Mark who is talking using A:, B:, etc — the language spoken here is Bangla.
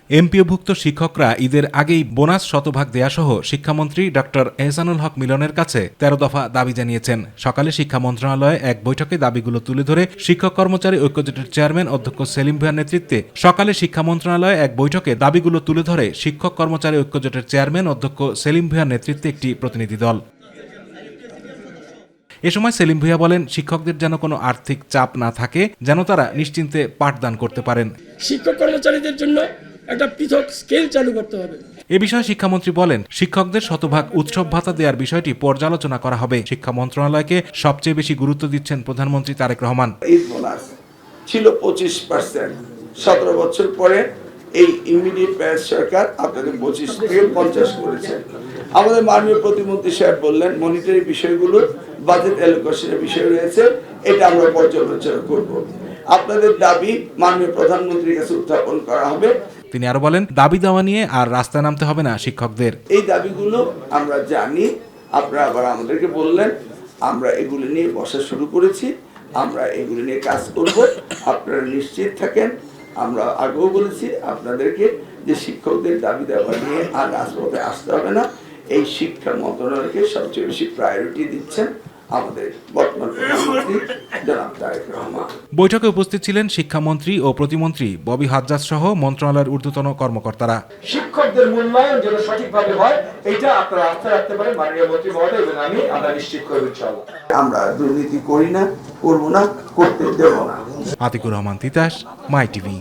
A: এমপিওভুক্ত শিক্ষকরা ঈদের আগেই বোনাস শতভাগ দেয়াসহ শিক্ষামন্ত্রী ডক্টর এহসানুল হক মিলনের কাছে ১৩ দফা দাবি জানিয়েছেন। সকালে শিক্ষা মন্ত্রণালয়ে এক বৈঠকে দাবিগুলো তুলে ধরে শিক্ষক কর্মচারী ঐক্যজোটের চেয়ারম্যান অধ্যক্ষ সেলিম ভূঁইয়ার নেতৃত্বে শিক্ষক কর্মচারী ঐক্যজোটের চেয়ারম্যান অধ্যক্ষ সেলিম ভূঁইয়ার নেতৃত্বে একটি প্রতিনিধি দল। এ সময় সেলিম ভূঁইয়া বলেন, শিক্ষকদের যেন কোনো আর্থিক চাপ না থাকে, যেন তারা নিশ্চিন্তে পাঠদান করতে পারেন।
B: শিক্ষক কর্মচারীদের জন্য একটা পৃথক স্কেল চালু করতে হবে।
A: এ বিষয়ে শিক্ষামন্ত্রী বলেন, শিক্ষকদের শতভাগ উৎসব ভাতা দেওয়ার বিষয়টি পর্যালোচনা করা হবে। শিক্ষা মন্ত্রণালয়কে সবচেয়ে বেশি গুরুত্ব দিচ্ছেন প্রধানমন্ত্রী তারেক রহমান।
C: ঈদ বোনাস ছিল 25%, 17 বছর পরে এই ইমিডিয়েট প্যাস সরকার আপনাদের 25 থেকে 50 করেছে। আমাদের মাননীয় প্রতিমন্ত্রী সাহেব বললেন, মনিটরি বিষয়গুলো বাজেট অ্যালোকেশনের বিষয় রয়েছে, এটা আমরা পর্যালোচনা করব। আপনাদের দাবি মাননীয় প্রধানমন্ত্রীর কাছে উত্থাপন করা হবে।
A: তিনি আরো বলেন, দাবি দেওয়া নিয়ে আর রাস্তায় নামতে হবে না শিক্ষকদের।
C: এই দাবিগুলো আমরা জানি, আপনারা আবার আমাদেরকে বললেন, আমরা এগুলো নিয়ে বসা শুরু করেছি, আমরা এগুলো নিয়ে কাজ করব। আপনারা নিশ্চিত থাকেন। আমরা আগেও বলেছি আপনাদেরকে যে শিক্ষকদের দাবি দেওয়া নিয়ে আর রাজপথে আসতে হবে না। এই শিক্ষা মন্ত্রণালয়কে সবচেয়ে বেশি প্রায়োরিটি দিচ্ছেন আমাদের বর্তমান প্রধানমন্ত্রী জনাব তারেক রহমান।
A: বৈঠকে উপস্থিত ছিলেন শিক্ষামন্ত্রী ও প্রতিমন্ত্রী ববি হাজ্জাজ সহ মন্ত্রণালয়ের ঊর্ধ্বতন কর্মকর্তারা।
D: শিক্ষকদের মূল্যায়ন যেন সঠিকভাবে হয়, এটা আপনারা আস্থা রাখতে পারেন মাননীয় মন্ত্রী মহোদয়, এবং আমরা নিশ্চিত করব ইনশাআল্লাহ।
C: আমরা দুর্নীতি করি না, করব না, করতে দেব না।
A: আতিকুর রহমান তিতাস, মাই টিভি।